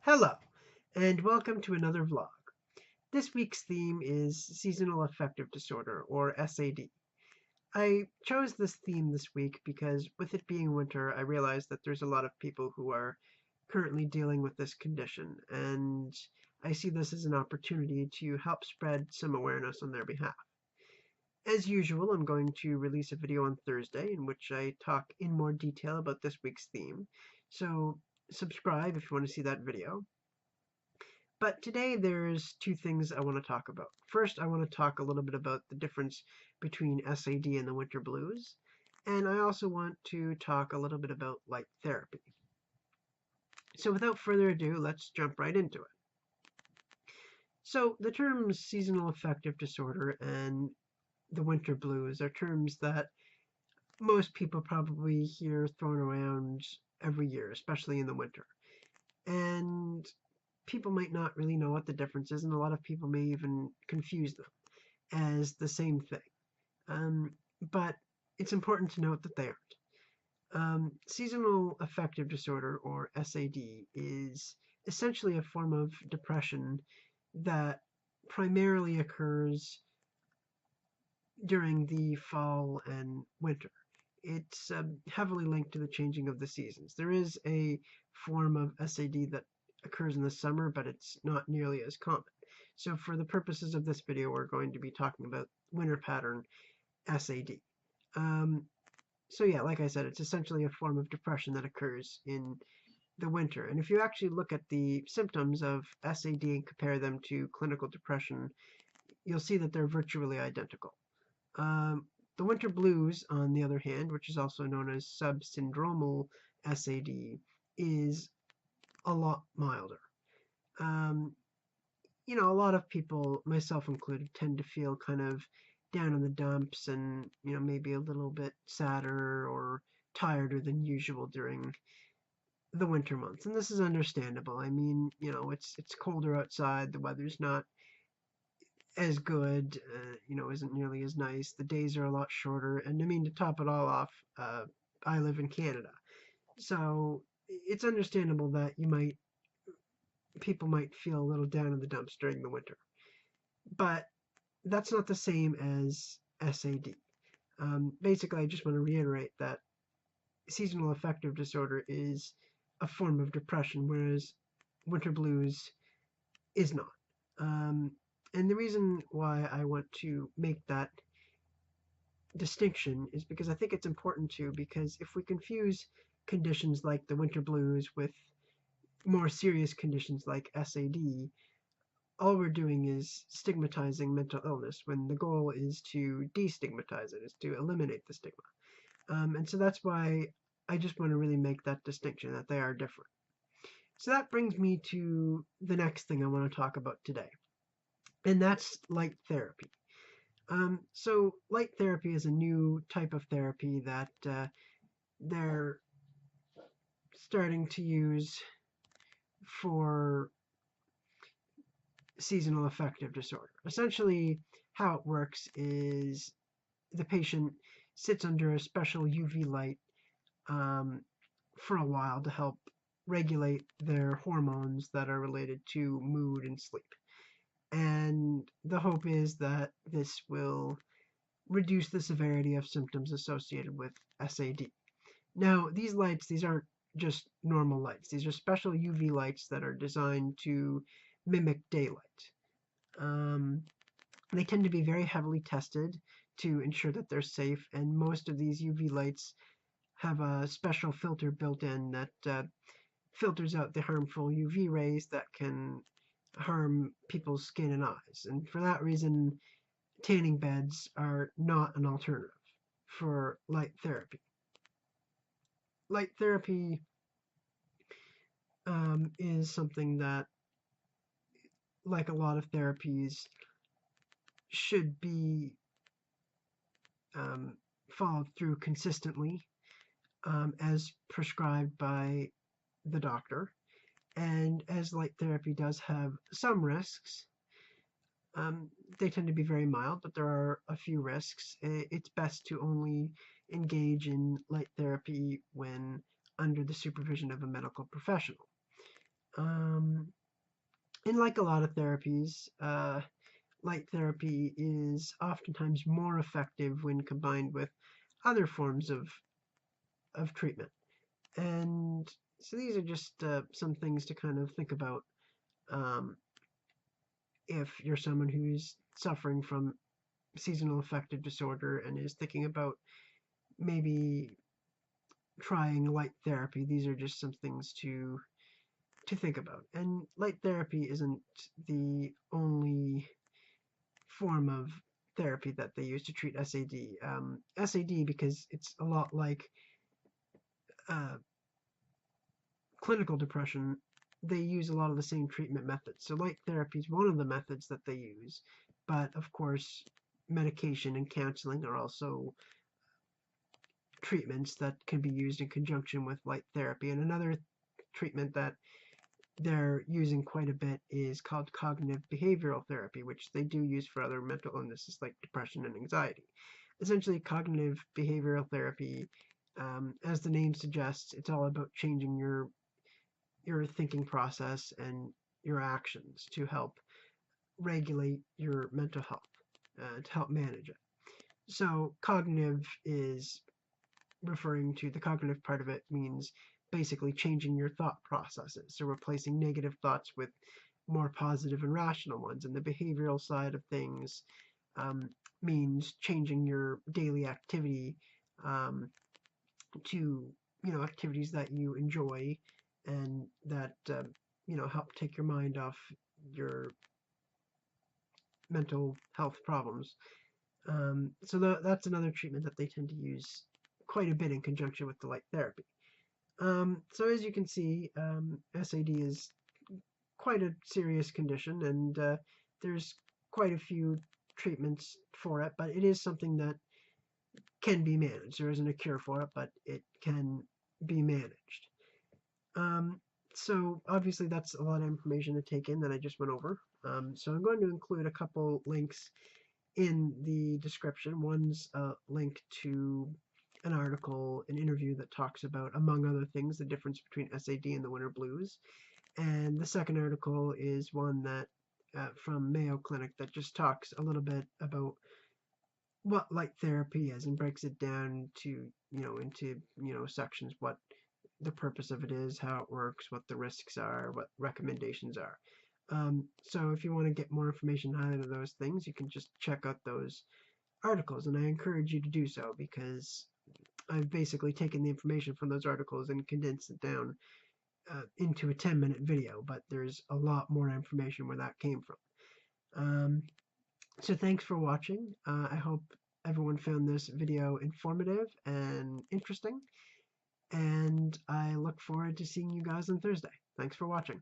Hello, and welcome to another vlog. This week's theme is Seasonal Affective Disorder, or SAD. I chose this theme this week because with it being winter, I realized that there's a lot of people who are currently dealing with this condition, and I see this as an opportunity to help spread some awareness on their behalf. As usual, I'm going to release a video on Thursday in which I talk in more detail about this week's theme, so subscribe if you want to see that video. But today there's two things I want to talk about. First, I want to talk a little bit about the difference between SAD and the winter blues. And I also want to talk a little bit about light therapy. So without further ado, let's jump right into it. So the terms seasonal affective disorder and the winter blues are terms that most people probably hear thrown around every year, especially in the winter. And people might not really know what the difference is, and a lot of people may even confuse them as the same thing. Um, but it's important to note that they aren't. Seasonal affective disorder, or SAD, is essentially a form of depression that primarily occurs during the fall and winter. It's heavily linked to the changing of the seasons. There is a form of SAD that occurs in the summer, but it's not nearly as common. So for the purposes of this video, we're going to be talking about winter pattern SAD. Um, so yeah, like I said, it's essentially a form of depression that occurs in the winter. And if you actually look at the symptoms of SAD and compare them to clinical depression, you'll see that they're virtually identical. Um, the winter blues, on the other hand, which is also known as subsyndromal SAD, is a lot milder. Um, a lot of people, myself included, tend to feel kind of down in the dumps and, maybe a little bit sadder or tireder than usual during the winter months. And this is understandable. I mean, it's colder outside, the weather's not as good, isn't nearly as nice. The days are a lot shorter. And I mean, to top it all off, I live in Canada. So it's understandable that people might feel a little down in the dumps during the winter. But that's not the same as SAD. Basically, I just want to reiterate that seasonal affective disorder is a form of depression, whereas winter blues is not. Um, and the reason why I want to make that distinction is because I think it's important to, because if we confuse conditions like the winter blues with more serious conditions like SAD, all we're doing is stigmatizing mental illness when the goal is to destigmatize it, is to eliminate the stigma. And so that's why I just want to really make that distinction, that they are different. So that brings me to the next thing I want to talk about today, and that's light therapy. So light therapy is a new type of therapy that they're starting to use for seasonal affective disorder. Essentially, how it works is the patient sits under a special UV light um, for a while to help regulate their hormones that are related to mood and sleep. And the hope is that this will reduce the severity of symptoms associated with SAD. Now, these aren't just normal lights. These are special UV lights that are designed to mimic daylight. Um, they tend to be very heavily tested to ensure that they're safe, and most of these UV lights have a special filter built in that filters out the harmful UV rays that can harm people's skin and eyes. And for that reason, tanning beds are not an alternative for light therapy. Light therapy is something that, like a lot of therapies, should be followed through consistently as prescribed by the doctor. And as light therapy does have some risks, they tend to be very mild, but there are a few risks. It's best to only engage in light therapy when under the supervision of a medical professional. Um, and like a lot of therapies, light therapy is oftentimes more effective when combined with other forms of treatment. And so these are just some things to kind of think about um, if you're someone who's suffering from seasonal affective disorder and is thinking about maybe trying light therapy. These are just some things to think about. And light therapy isn't the only form of therapy that they use to treat SAD. SAD, because it's a lot like uh, clinical depression, they use a lot of the same treatment methods. So light therapy is one of the methods that they use, but of course, medication and counseling are also treatments that can be used in conjunction with light therapy. And another treatment that they're using quite a bit is called cognitive behavioral therapy, which they do use for other mental illnesses like depression and anxiety. Essentially, cognitive behavioral therapy, as the name suggests, it's all about changing your thinking process and your actions to help regulate your mental health, to help manage it. So, cognitive is referring to the cognitive part of it means basically changing your thought processes. So replacing negative thoughts with more positive and rational ones. And the behavioral side of things um, means changing your daily activity um, to activities that you enjoy and that help take your mind off your mental health problems. So that's another treatment that they tend to use quite a bit in conjunction with the light therapy. So as you can see, SAD is quite a serious condition, and there's quite a few treatments for it, but it is something that can be managed. There isn't a cure for it, but it can be managed. Um, so obviously that's a lot of information to take in that I just went over. So I'm going to include a couple links in the description. One's a link to an article, an interview that talks about, among other things, the difference between SAD and the winter blues. And the second article is one that from Mayo Clinic that just talks a little bit about what light therapy is and breaks it down to into sections, what the purpose of it is, how it works, what the risks are, what recommendations are. So if you want to get more information on either of those things, you can just check out those articles, and I encourage you to do so because I've basically taken the information from those articles and condensed it down into a 10-minute video, but there's a lot more information where that came from. So thanks for watching. I hope everyone found this video informative and interesting, and I look forward to seeing you guys on Thursday. Thanks for watching.